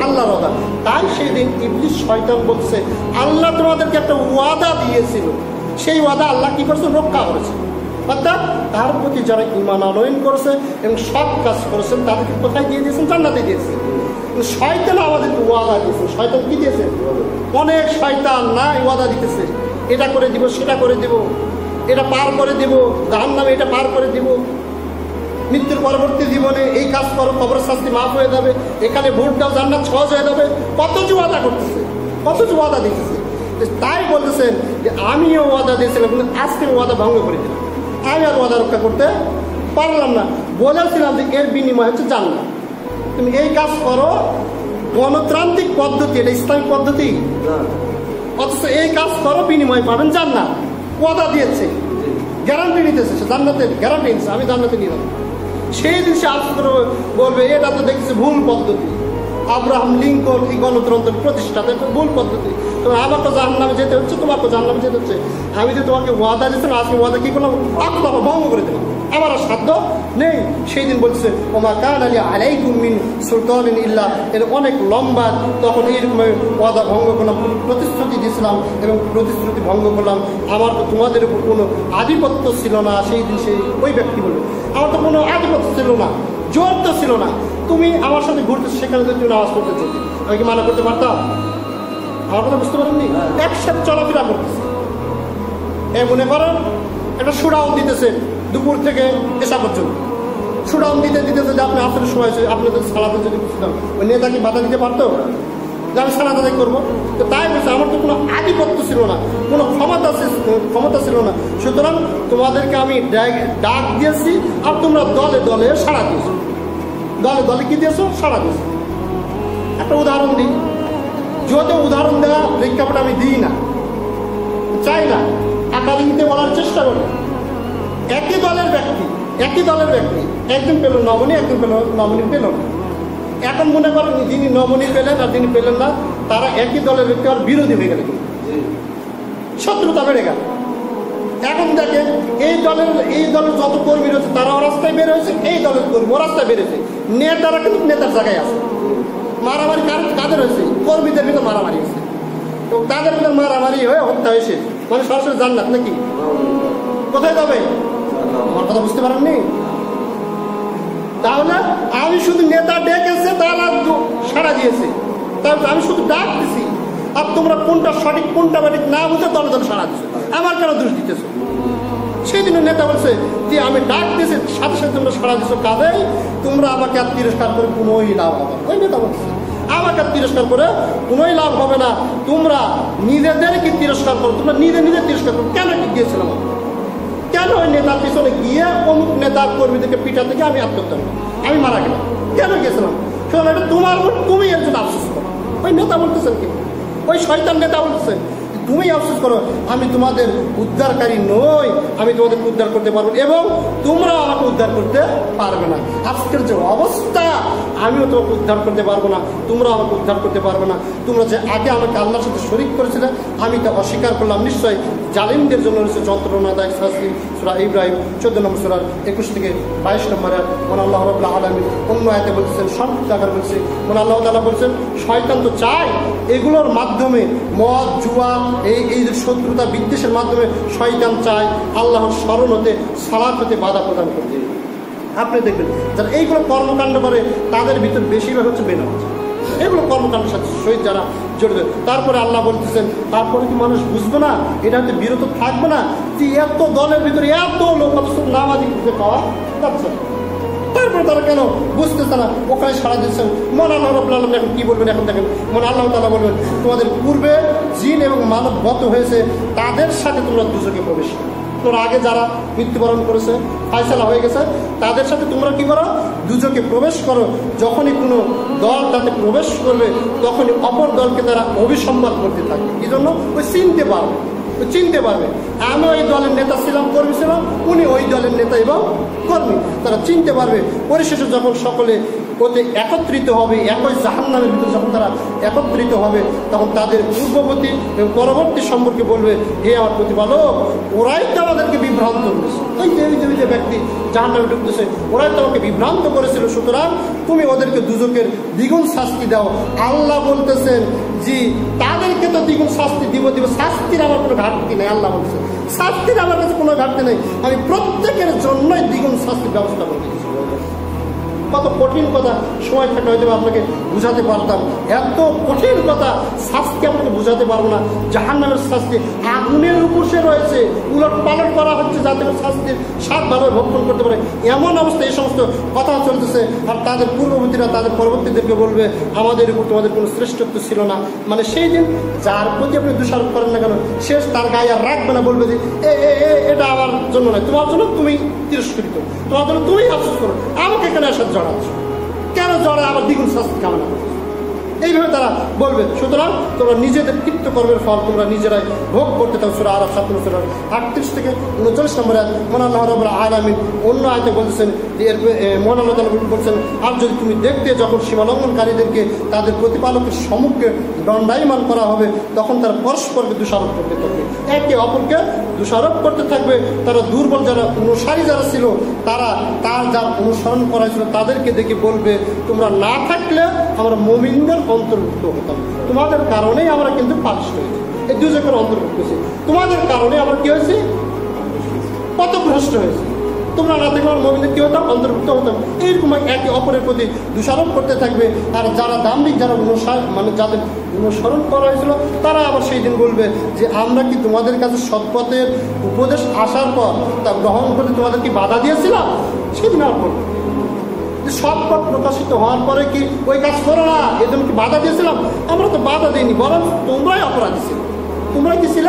আল্লাহর ওয়াদা। তাই সেই দিন ইবলিস শয়তান বলছে আল্লাহ তোমাদেরকে একটা ওয়াদা দিয়েছিল, সেই ওয়াদা আল্লাহ কি করেছে? রক্ষা করেছে। অর্থাৎ তার প্রতি যারা ঈমান আনয়ন করেছে এবং সৎ কাজ করেছেন তাদেরকে কোথায় দিয়ে দিয়েছেন? জান্নাতে দিয়েছে। শয়তান আমাদেরকে ওয়াদা দিয়েছে। শয়তান কি দিয়েছে? অনেক শয়তান নাই ওয়াদা দিতেছে, এটা করে দিব, সেটা করে দিব, এটা পার করে দিব, জাহান্নামে এটা পার করে দিব। মৃত্যুর পরবর্তী জীবনে এই কাজ করো, কবর শাস্তি মাফ হয়ে যাবে, এখানে ভোট দাও, জান্নাত সহজ হয়ে যাবে, কত যে ওয়াদা করতেছে, কত যে ওয়াদা দিতেছে। তাই বলতেছেন যে আমিও ওয়াদা দিয়েছিলাম, কিন্তু আজকে ওয়াদা ভঙ্গ করে দিলাম, আমি আর ওয়াদা রক্ষা করতে পারলাম না। বলেছিলাম যে এর বিনিময় হচ্ছে জান্নাত, তুমি এই কাজ করো, গণতান্ত্রিক পদ্ধতি, এটা ইসলামিক পদ্ধতি, অথচ এই কাজ করো বিনিময় পাবেন জান্নাত। ওয়াদা দিয়েছে, গ্যারান্টি নিতেছে, সে জান্নাতের গ্যারান্টি নিচ্ছে, আমি জান্নাতে নিয়ে যাবো। সেই দিন সে আফসোস করে বলবে এটা তো দেখছি ভুল পদ্ধতি, আব্রাহাম লিঙ্কন এই গণতন্ত্রের প্রতিষ্ঠাতা, এটা ভুল পদ্ধতি, তোমার আমাকে জাহান্নামে যেতে হচ্ছে, তোমাকে জাহান্নামে যেতে হচ্ছে। আমি যে তোমাকে ওয়াদা দিচ্ছিলাম, আজকে ওয়াদা কি করলাম, আপনাকে ভঙ্গ করে দিলাম, আমার আর সাধ্য নেই। সেই দিন বলছে ওমা কান আলী আলাইকুম মিন সুলতানিন ইল্লাহ, এর অনেক লম্বা, তখন এইরকম ওয়াদা ভঙ্গ করলাম, প্রতিশ্রুতি দিয়েছিলাম এবং প্রতিশ্রুতি ভঙ্গ করলাম, আমার তো তোমাদের উপর কোনো আধিপত্য ছিল না। সেই দিন সেই ওই ব্যক্তি বলবে আমার তো কোনো আধিপত্য ছিল না, জোর তো ছিল না, তুমি আমার সাথে ঘুরতে, সেখানে যদি তুমি নামাজ পড়তে যেতে, আমি কি মানা করতে পারতাম? আমার কথা বুঝতে পারেননি? একসাথে চলাফেরা করতেছে, এ মনে করেন একটা সুরাউন দিতেছে দুপুর থেকে এসা পর্যন্ত, সুরাউন দিতেছে যে আপনি আসলে সময় আপনাদের সালাতে যদি বুঝতাম, ওই নেতা কি বাধা দিতে পারতো যে আমি সালাত আদায় করবো? তো তাই বলছে আমার তো কোনো আধিপত্য ছিল না, কোনো ক্ষমতা ছিল না, সুতরাং তোমাদেরকে আমি ডাক দিয়েছি আর তোমরা দলে দলে সাড়া দিয়েছো, দলে দলে কি দিয়েছো, সাড়া দিয়েছো। একটা উদাহরণ দিই, যদি উদাহরণ দেওয়া প্রেক্ষাপট আমি দিই না, চাই না, আকালিতে বলার চেষ্টা করি। একই দলের ব্যক্তি একদিন পেল নমনী, একদিন পেল নমনী পেল না। এখন মনে করেন যিনি নমনী পেলেন আর যিনি পেলেন না, তারা একই দলের ব্যক্তি আর বিরোধী হয়ে গেল, শত্রুতা বেড়ে গেল। এখন দেখেন এই দলের যত কর্মী রয়েছে তারাও রাস্তায় বের হয়েছে, এই দলের কর্মী ও রাস্তায় বেরোছে, নেতারা কিন্তু নেতার জায়গায় আছে। মারামারি কাদের হয়েছে? কর্মীদের ভিতরে মারামারি হয়েছে, তো তাদের ভিতরে মারামারি হয়ে হত্যা হয়েছে, মানে সরাসরি জান্নাত নাকি? কোথায় যাবে? আমার কথা বুঝতে পারেননি? তাহলে আমি শুধু নেতা ডেকেছে, তারা সাড়া দিয়েছে, তাহলে আমি শুধু ডাক দিছি, আর তোমরা কোনটা সঠিক কোনটা সঠিক না বুঝে দলে দলে সাড়া দিচ্ছ, আমার কেন দোষ দিতেছ? সেই দিনের নেতা বলছে যে আমি ডাক দিয়েছি, সাথে সাথে তোমরা সাড়া দিচ্ছ, কাজেই তোমরা আমাকে আর তিরস্কার করে কোনোই লাভ হবে না। ওই নেতা বলছে আমাকে আর তিরস্কার করে কোনোই লাভ হবে না, তোমরা নিজেদেরকে তিরস্কার করো, তোমরা নিজে তিরস্কার করো। কেন কি গিয়েছিলাম? কেন ওই নেতার পিছনে গিয়ে অমুক নেতার কর্মীদেরকে পিঠা থেকে আমি আত্মহত্যা করলাম, আমি মারা গেলাম, কেন গিয়েছিলাম? শোনো, এটা তোমার উপর তুমি এর জন্য আফসোস করো। ওই নেতা বলতেছেন কি, ওই শয়তান নেতা বলতেছেন তুমি আফসোস করো, আমি তোমাদের উদ্ধারকারী নই, আমি তোমাদের উদ্ধার করতে পারবো এবং তোমরা আমাকে উদ্ধার করতে পারবে না। আজকের যে অবস্থা, আমিও তোমাকে উদ্ধার করতে পারবো না, তোমরা আমাকে উদ্ধার করতে পারবে না। তোমরা যে আগে আমাকে আল্লাহর সাথে শরীক করেছিলে, আমি তা অস্বীকার করলাম, নিশ্চয়ই জালিমদের জন্য রয়েছে যন্ত্রণাদায়ক শাস্তি। সূরা ইব্রাহিম 14 নম্বর সূরার 21 থেকে 22 নম্বরে মনে আল্লাহ রাব্বুল আলামিন অন্য আয়াতে বলছেন, সঠিক জায়গায় বলছে, মনে আল্লাহ তাআলা বলছেন শয়তান তো চায় এগুলোর মাধ্যমে, মদ জুয়া এই যে শত্রুতা বিদ্বেষের মাধ্যমে শয়তান চায় আল্লাহর স্মরণ হতে, সালাত হতে বাধা প্রদান করতে। আপনি দেখবেন যারা এইগুলো কর্মকাণ্ড করে তাদের ভিতর বেশিরভাগ হচ্ছে বেনামাজ, এগুলো কর্মকাণ্ডের সাথে শহীদ যারা জড়িত। তারপরে আল্লাহ বলতেছেন তারপরে কি মানুষ বুঝবে না, এটা হচ্ছে বিরত থাকবে না যে এত দলের ভিতরে এত লোক নামাজি খুঁজে পাওয়া যাচ্ছে, তারপরে তারা কেন বুঝতেছে না? ওখানে সারা দিচ্ছেন। মনে আল্লাহ রাব্বুল আলামিন এখন কি বলবেন? এখন দেখেন, মনে আল্লাহ তাআলা বলবেন তোমাদের পূর্বে জিন এবং মানব গত হয়েছে, তাদের সাথে তোমরা দুজকে প্রবেশ করো। তোমরা আগে যারা মৃত্যুবরণ করেছে, ফায়সালা হয়ে গেছে, তাদের সাথে তোমরা কি করো? দুজকে প্রবেশ করো। যখনই কোনো দল তাতে প্রবেশ করবে, তখনই অপর দলকে তারা অভিসম্বাদ করতে থাকবে। এই জন্য ওই চিনতে পারবে আমি ওই দলের নেতা ছিলাম, কর্মী ছিলাম, উনি ওই দলের নেতা এবং কর্মী, তারা চিনতে পারবে। পরিশেষে যখন সকলে ওতে একত্রিত হবে, একই জাহান্নামের ভিতরে যখন তারা একত্রিত হবে, তখন তাদের পূর্ববর্তী এবং পরবর্তী সম্পর্কে বলবে, হে আমার প্রতিপালক, ওরাই তো আমাদেরকে বিভ্রান্ত করেছে, ওই যে ব্যক্তি জাহান্নামে ঢুকতেছে, ওরাই তো আমাকে বিভ্রান্ত করেছিল, সুতরাং তুমি ওদেরকে দুজকের দ্বিগুণ শাস্তি দাও। আল্লাহ বলতেছেন জি তাদেরকে তো দ্বিগুণ শাস্তি দিব, শাস্তির আমার কোনো ঘাটতি নেই। আল্লাহ বলছে শাস্তির আমার কাছে কোনো ঘাটতি নেই, আমি প্রত্যেকের জন্যই দ্বিগুণ শাস্তির ব্যবস্থা করে দিয়েছি। কত কঠিন কথা সময় থাকলে হয়তো আপনাকে বুঝাতে পারতাম। এত কঠিন কথা শাস্তি আপনাকে বুঝাতে পারবো না। জাহান্নামের শাস্তি আগুনের উপর সে রয়েছে, উলট পালট করা হচ্ছে যাতে শাস্তির স্বাদ ভালোভাবে ভক্ষণ করতে পারে, এমন অবস্থা এই সমস্ত কথা চলতেছে। আর তাদের পূর্ববর্তীরা তাদের পরবর্তীদেরকে বলবে আমাদের উপর তোমাদের কোনো শ্রেষ্ঠত্ব ছিল না। মানে সেই দিন যার প্রতি আপনি দোষারোপ করেন না কেন, সে তার গায়ে আর রাখবে না, বলবে যে এটা আমার জন্য নয়, তোমার জন্য তুমি তিরস্কৃত, তোমার জন্য তুমি আফসোস করো, আমাকে কেন এসব জড়াচ্ছ, কেন জড়ায় আবার দ্বিগুণ শাস্তি কামনা করছো, এইভাবে তারা বলবে। সুতরাং তোমরা নিজেদের কৃত্যকর্মের ফল তোমরা নিজেরাই ভোগ করতে থাকো। সূরা আরাফ 38 থেকে 39 নম্বর আয়াত মহান আল্লাহ রাব্বুল আলামিন অন্য আয়াতে বলতেছেন যে মহান আল্লাহ তাআলা বলছেন, আর যদি তুমি দেখতে যখন সীমালঙ্ঘনকারীদেরকে তাদের প্রতিপালকের সম্মুখে দণ্ডায়মান করা হবে, তখন তারা পরস্পরকে দোষারোপ করতে থাকবে, একে অপরকে দোষারোপ করতে থাকবে। তারা দুর্বল যারা অনুসারী যারা ছিল, তারা তার যার অনুসরণ করা ছিল তাদেরকে দেখে বলবে তোমরা না থাকলে আমরা মুমিনদের অন্তর্ভুক্ত হতাম, তোমাদের কারণেই আমরা কিন্তু পাপিষ্ঠ হয়েছি, এই দুজকের অন্তর্ভুক্ত হয়েছি, তোমাদের কারণে আমরা কি হয়েছি, পথভ্রষ্ট হয়েছি, তোমরা না থাকলে আমরা মুমিনদের কি হতাম, অন্তর্ভুক্ত হতাম। এইরকম একে অপরের প্রতি দোষারোপ করতে থাকবে। আর যারা দাম্ভিক, যারা মানে যাদের অনুসরণ করা হয়েছিল, তারা আবার সেই দিন বলবে যে আমরা কি তোমাদের কাছে সৎপথের উপদেশ আসার পর তা গ্রহণ করতে তোমাদের কি বাধা দিয়েছিলাম? সেদিন আর বলবে সৎপথ প্রকাশিত হওয়ার পরে কি ওই কাজ করো না, এজন্য কি বাধা দিয়েছিলাম? আমরা তো বাধা দিইনি, বরং তোমরাই অপরাধী ছিল, তোমরাই কি ছিল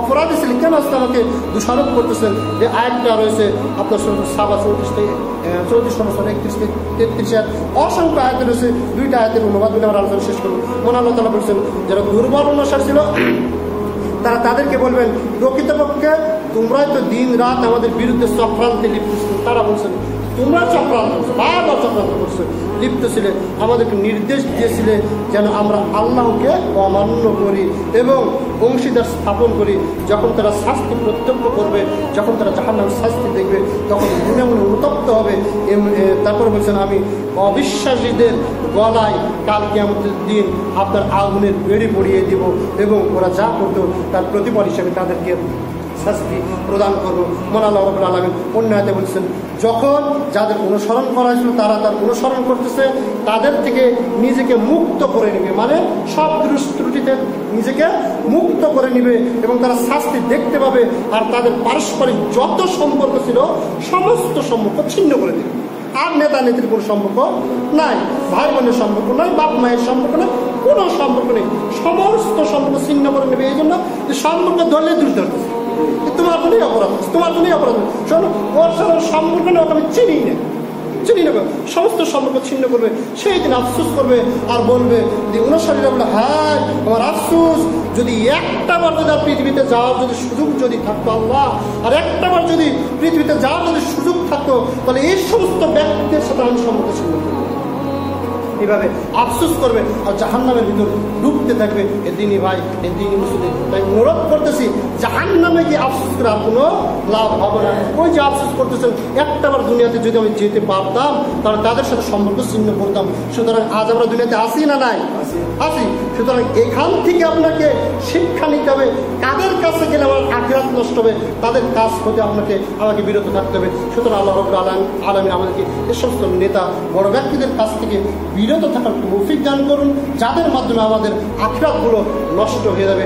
অপরাধী ছিল, কেন আজকে আমাকে দোষারোপ করতেছেন? যে আয়াতটা রয়েছে আপনার সাবা 34 নম্বর 31 থেকে 33 অসংখ্য আয়াত রয়েছে। দুইটা আয়াতের অনুবাদ বলে আমরা আলোচনা শেষ করবো। মহান আল্লাহ তাআলা বলছেন যারা দুর্বল অনুসার ছিল তারা তাদেরকে বলবেন প্রকৃতপক্ষে তোমরাই তো দিন রাত আমাদের বিরুদ্ধে চক্রান্তে লিপ্ত ছিল। তারা বলছেন তোমরা চক্রান্ত করছো, বারবার চক্রান্ত করছো, লিপ্ত ছিলে, আমাদেরকে নির্দেশ দিয়েছিলে যেন আমরা আল্লাহকে অমান্য করি এবং অংশীদার স্থাপন করি। যখন তারা শাস্তি প্রত্যক্ষ করবে, যখন তারা জাহান্নামের শাস্তি দেখবে, তখন মনে মনে উত্তপ্ত হবে। তারপরে বলছেন আমি অবিশ্বাসীদের গলায় কাল কিয়ামতের দিন আপনার আগুনের বেড়ি পড়িয়ে দিব এবং ওরা যা করতো তার প্রতিফল হিসেবে তাদেরকে শাস্তি প্রদান করবো। মহান আল্লাহ রাব্বুল আলামিন অন্য আয়াতে বলছেন যখন যাদের অনুসরণ করা হয়েছিল তারা তার অনুসরণ করতেছে, তাদের থেকে নিজেকে মুক্ত করে নেবে, মানে সব ত্রুটিতে নিজেকে মুক্ত করে নিবে এবং তারা শাস্তি দেখতে পাবে। আর তাদের পারস্পরিক যত সম্পর্ক ছিল সমস্ত সম্পর্ক ছিন্ন করে দেবে। আর নেতা নেত্রীর কোনো সম্পর্ক নাই, ভাই বোনের সম্পর্ক নাই, বাপ মায়ের সম্পর্ক নেই, কোনো সম্পর্ক নেই, সমস্ত সম্পর্ক ছিন্ন করে নেবে। এই জন্য যে সম্পর্ক ধরলে দূর ধরতেছে, তোমার জন্যই অপরাধ, তোমার জন্যই অপরাধ, শোনো ওর সাথে সম্পর্ক নেই, ওকে আমি চিনি না, সমস্ত সম্পর্ক ছিন্ন করবে। সেই দিন আফসোস করবে আর বলবে যে অনুসারীরা বলে হ্যাঁ আমার আফসোস, যদি একটাবার যদি পৃথিবীতে যাওয়ার যদি সুযোগ যদি থাকতো আল্লাহ, আর একটাবার যদি পৃথিবীতে যাওয়ার যদি সুযোগ থাকতো তাহলে এই সমস্ত ব্যক্তিদের সাথে আমি সম্পর্ক ছিন্ন করবো। এইভাবে আফসোস করবে আর জাহান্নামের ভিতর ডুবতে থাকবে। এদিনই ভাই, এদিনই মুসলিম, তাই অনুরোধ করতেছি জাহান্নামে গিয়ে আফসোস করে আর কোনো লাভ হবে না। ওই যে আফসোস করতেছেন একটাবার দুনিয়াতে যদি আমি যেতে পারতাম তাহলে তাদের সাথে সম্পর্ক ছিন্ন করতাম। সুতরাং আজ আমরা দুনিয়াতে আসি না নাই? আসি। সুতরাং এখান থেকে আপনাকে শিক্ষা নিতে হবে কাদের কাছে গেলে আমার আখিরাত নষ্ট হবে, তাদের কাজ হতে আমাকে বিরত থাকতে হবে। সুতরাং আল্লাহ রাব্বুল আলামিন আমাদেরকে এই সমস্ত নেতা বড় ব্যক্তিদের কাছ থেকে বিরত থাকার তৌফিক দান করুন, যাদের মাধ্যমে আমাদের আখিরাতগুলো নষ্ট হয়ে যাবে।